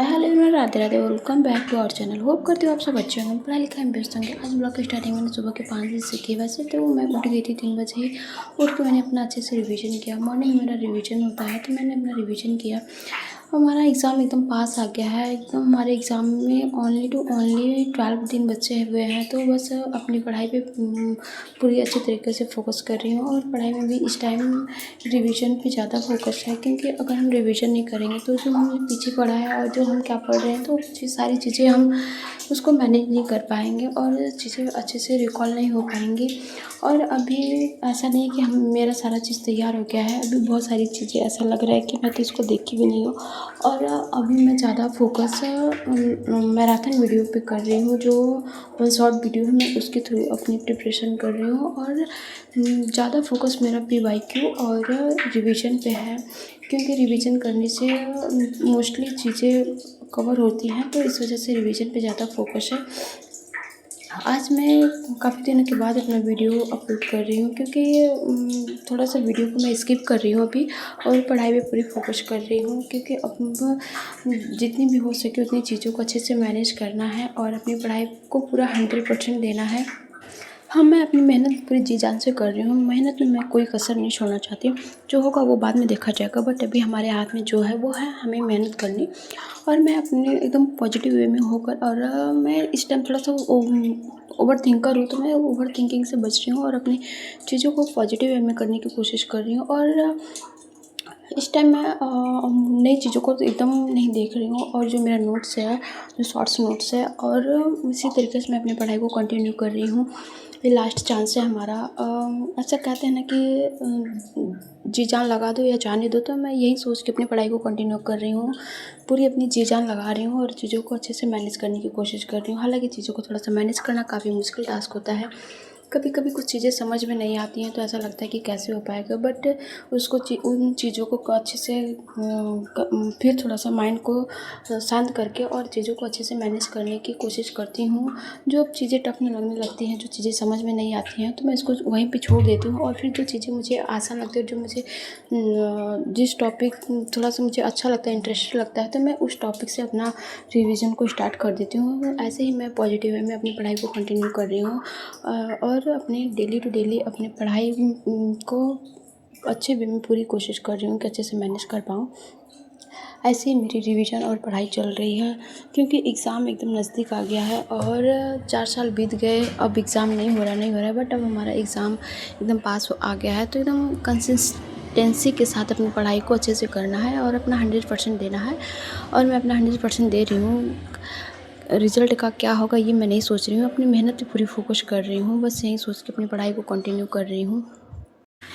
Hello everyone, Radhe Radhe. Welcome back to our channel. Hope करती हूँ आप सब अच्छे होंगे, पढ़ाई लिखाई में व्यस्त होंगे। आज ब्लॉग की स्टार्टिंग मैंने सुबह के 5 बजे से की। वैसे तो मैं उठ गई थी 3 बजे ही। उठ के मैंने अपना अच्छे से रिवीजन किया। मॉर्निंग में मेरा रिवीजन होता है, तो मैंने अपना रिवीजन किया। हमारा एग्ज़ाम एकदम पास आ गया है। एकदम हमारे एग्ज़ाम में ओनली 12 दिन बचे हुए हैं, तो बस अपनी पढ़ाई पे पूरी अच्छे तरीके से फोकस कर रही हूँ। और पढ़ाई में भी इस टाइम रिवीजन पे ज़्यादा फोकस है, क्योंकि अगर हम रिवीजन नहीं करेंगे तो जो हमने पीछे पढ़ा है और जो हम क्या पढ़ रहे हैं, तो सारी चीज़ें हम उसको मैनेज नहीं कर पाएंगे और चीज़ें अच्छे से रिकॉल नहीं हो पाएंगी। और अभी ऐसा नहीं है कि हम मेरा सारा चीज़ तैयार हो गया है। अभी बहुत सारी चीज़ें ऐसा लग रहा है कि मैं तो इसको देखी भी नहीं हूँ। और अभी मैं ज़्यादा फोकस मैराथन वीडियो पे कर रही हूँ, जो शॉर्ट वीडियो है, मैं उसके थ्रू अपनी प्रिपरेशन कर रही हूँ। और ज़्यादा फोकस मेरा PYQ और रिवीजन पे है, क्योंकि रिवीजन करने से मोस्टली चीज़ें कवर होती हैं, तो इस वजह से रिवीजन पे ज़्यादा फोकस है। आज मैं काफ़ी दिनों के बाद अपना वीडियो अपलोड कर रही हूँ, क्योंकि थोड़ा सा वीडियो को मैं स्किप कर रही हूँ अभी, और पढ़ाई पे पूरी फोकस कर रही हूँ, क्योंकि अब जितनी भी हो सके उतनी चीज़ों को अच्छे से मैनेज करना है और अपनी पढ़ाई को पूरा 100% देना है। हाँ, मैं अपनी मेहनत पूरी जी जान से कर रही हूँ। मेहनत में मैं कोई कसर नहीं छोड़ना चाहती। जो होगा वो बाद में देखा जाएगा, बट अभी हमारे हाथ में जो है वो है हमें मेहनत करनी। और मैं अपने एकदम पॉजिटिव वे में होकर, और मैं इस टाइम थोड़ा सा ओवर थिंकर हूँ, तो मैं ओवर थिंकिंग से बच रही हूँ और अपनी चीज़ों को पॉजिटिव वे में करने की कोशिश कर रही हूँ। और इस टाइम मैं नई चीज़ों को तो एकदम नहीं देख रही हूँ, और जो मेरा नोट्स है, जो शॉर्ट्स नोट्स है, और इसी तरीके से मैं अपनी पढ़ाई को कंटिन्यू कर रही हूँ। ये लास्ट चांस है हमारा। ऐसा कहते हैं ना कि जी जान लगा दो या जाने दो, तो मैं यही सोच के अपनी पढ़ाई को कंटिन्यू कर रही हूँ। पूरी अपनी जी जान लगा रही हूँ और चीज़ों को अच्छे से मैनेज करने की कोशिश कर रही हूँ। हालांकि चीज़ों को थोड़ा सा मैनेज करना काफ़ी मुश्किल टास्क होता है। कभी कभी कुछ चीज़ें समझ में नहीं आती हैं, तो ऐसा लगता है कि कैसे हो पाएगा, बट उसको उन चीज़ों को अच्छे से फिर थोड़ा सा माइंड को शांत करके और चीज़ों को अच्छे से मैनेज करने की कोशिश करती हूँ। जो चीज़ें टफ में लगने लगती हैं, जो चीज़ें समझ में नहीं आती हैं, तो मैं इसको वहीं पे छोड़ देती हूँ। और फिर जो चीज़ें मुझे आसान लगती है, जो मुझे जिस टॉपिक थोड़ा सा मुझे अच्छा लगता है, इंटरेस्टेड लगता है, तो मैं उस टॉपिक से अपना रिवीजन को स्टार्ट कर देती हूँ। ऐसे ही मैं पॉजिटिव वे में अपनी पढ़ाई को कंटिन्यू कर रही हूँ, और अपने डेली टू डेली अपने पढ़ाई को अच्छे वे में पूरी कोशिश कर रही हूँ कि अच्छे से मैनेज कर पाऊँ। ऐसे ही मेरी रिवीजन और पढ़ाई चल रही है, क्योंकि एग्ज़ाम एकदम नज़दीक आ गया है और 4 साल बीत गए। अब एग्ज़ाम नहीं हो रहा है, बट अब हमारा एग्ज़ाम एकदम पास आ गया है, तो एकदम कंसिस्टेंसी के साथ अपनी पढ़ाई को अच्छे से करना है और अपना 100% देना है। और मैं अपना 100% दे रही हूँ। रिज़ल्ट का क्या होगा ये मैं नहीं सोच रही हूँ, अपनी मेहनत पे पूरी फोकस कर रही हूँ। बस यही सोच के अपनी पढ़ाई को कंटिन्यू कर रही हूँ।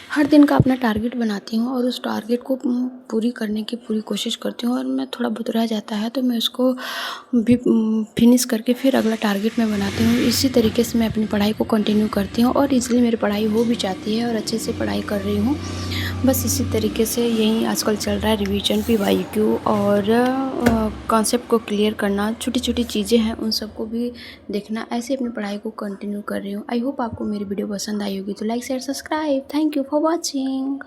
हर दिन का अपना टारगेट बनाती हूँ और उस टारगेट को पूरी करने की पूरी कोशिश करती हूँ। और मैं थोड़ा बहुत रह जाता है तो मैं उसको भी फिनिश करके फिर अगला टारगेट मैं बनाती हूँ। इसी तरीके से मैं अपनी पढ़ाई को कंटिन्यू करती हूँ और ईज़िली मेरी पढ़ाई हो भी जाती है और अच्छे से पढ़ाई कर रही हूँ। बस इसी तरीके से यही आजकल चल रहा है, रिवीजन PYQ और कॉन्सेप्ट को क्लियर करना, छोटी छोटी चीज़ें हैं उन सबको भी देखना। ऐसे अपनी पढ़ाई को कंटिन्यू कर रही हूँ। आई होप आपको मेरी वीडियो पसंद आई होगी, तो like share subscribe. Thank you for watching.